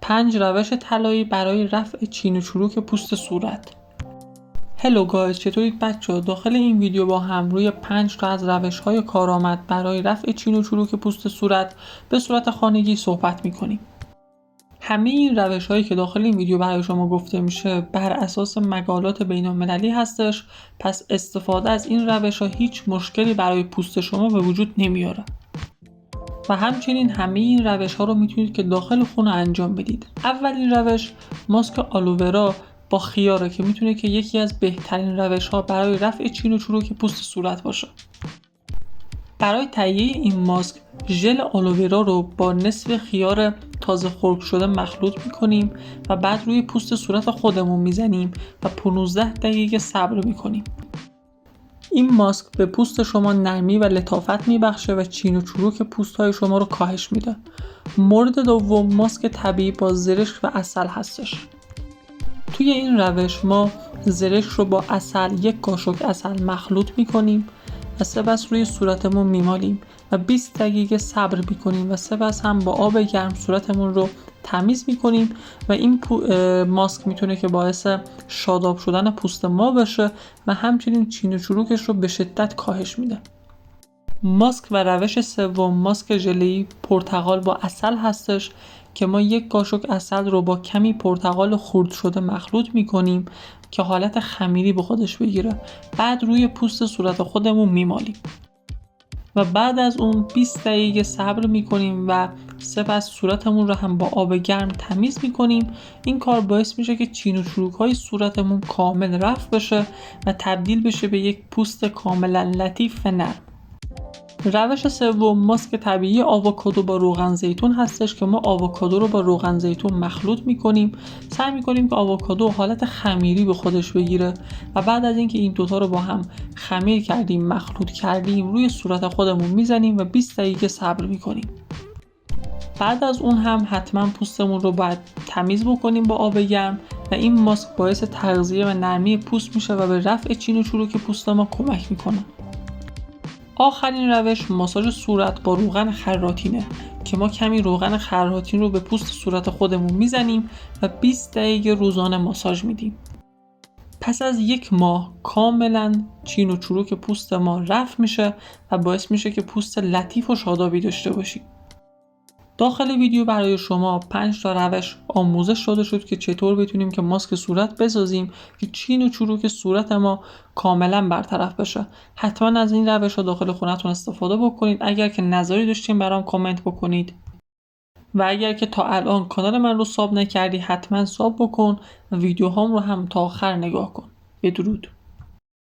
5 روش طلایی برای رفع چین و چروک پوست صورت. هلو گایز، چطورید بچه‌ها؟ داخل این ویدیو با هم روی 5 تا از روش‌های کارآمد برای رفع چین و چروک پوست صورت به صورت خانگی صحبت می‌کنیم. همه این روش‌هایی که داخل این ویدیو برای شما گفته میشه بر اساس مقالات بین‌المللی هستش، پس استفاده از این روش‌ها هیچ مشکلی برای پوست شما به وجود نمیاره. و همچنین همه این روش‌ها رو میتونید که داخل خونه انجام بدید. اولین روش ماسک آلوورا با خیاره که میتونه که یکی از بهترین روش‌ها برای رفع چین و چروک پوست صورت باشه. برای تهیه این ماسک ژل آلوورا رو با نصف خیار تازه خرد شده مخلوط میکنیم و بعد روی پوست صورت خودمون میزنیم و 15 دقیقه صبر میکنیم. این ماسک به پوست شما نرمی و لطافت میبخشه و چین و چروک پوست های شما رو کاهش میده. مورد دوم ماسک طبیعی با زرشک و عسل هستش. توی این روش ما زرشک رو با عسل، 1 قاشق عسل مخلوط میکنیم و سپس روی صورتمون میمالیم و 20 دقیقه صبر میکنیم و سپس هم با آب گرم صورتمون رو تمیز میکنیم و این ماسک میتونه که باعث شاداب شدن پوست ما بشه و همچنین چین و چروکش رو به شدت کاهش میده. ماسک و روش سوم ماسک ژله‌ای پرتقال با عسل هستش که ما 1 قاشق عسل رو با کمی پرتقال خرد شده مخلوط میکنیم که حالت خمیری به خودش بگیره. بعد روی پوست صورت خودمون میمالیم و بعد از اون 20 دقیقه صبر میکنیم و سپس صورتمون رو هم با آب گرم تمیز میکنیم. این کار باعث میشه که چین و چروک های صورتمون کامل رفع بشه و تبدیل بشه به یک پوست کاملا لطیف و نرم. روش سوم ماسک طبیعی آووکادو با روغن زیتون هستش که ما آووکادو رو با روغن زیتون مخلوط میکنیم. سعی میکنیم که آووکادو حالت خمیری به خودش بگیره و بعد از اینکه این دوتا رو با هم خمیر کردیم، مخلوط کردیم، روی صورت خودمون میزنیم و 20 دقیقه صبر میکنیم. بعد از اون هم حتما پوستمون رو باید تمیز بکنیم با آب گرم و این ماسک باعث تغذیه و نرمی پوست میشه و به رفع چین و چروک پوست ما کمک میکنه. آخرین روش ماساژ صورت با روغن خراطینه که ما کمی روغن خراطین رو به پوست صورت خودمون میزنیم و 20 دقیقه روزانه ماساژ میدیم. پس از 1 ماه کاملا چین و چروک پوست ما رفع میشه و باعث میشه که پوست لطیف و شادابی داشته باشیم. داخل ویدیو برای شما 5 تا روش آموزش داده شد که چطور بتونیم که ماسک صورت بسازیم که چین و چروک صورت ما کاملا برطرف بشه. حتما از این روش ها داخل خونتون استفاده بکنید. اگر که نظری داشتین برام کامنت بکنید و اگر که تا الان کانال من رو ساب نکردی حتما ساب بکن و ویدیوهام رو هم تا آخر نگاه کن. بدرود.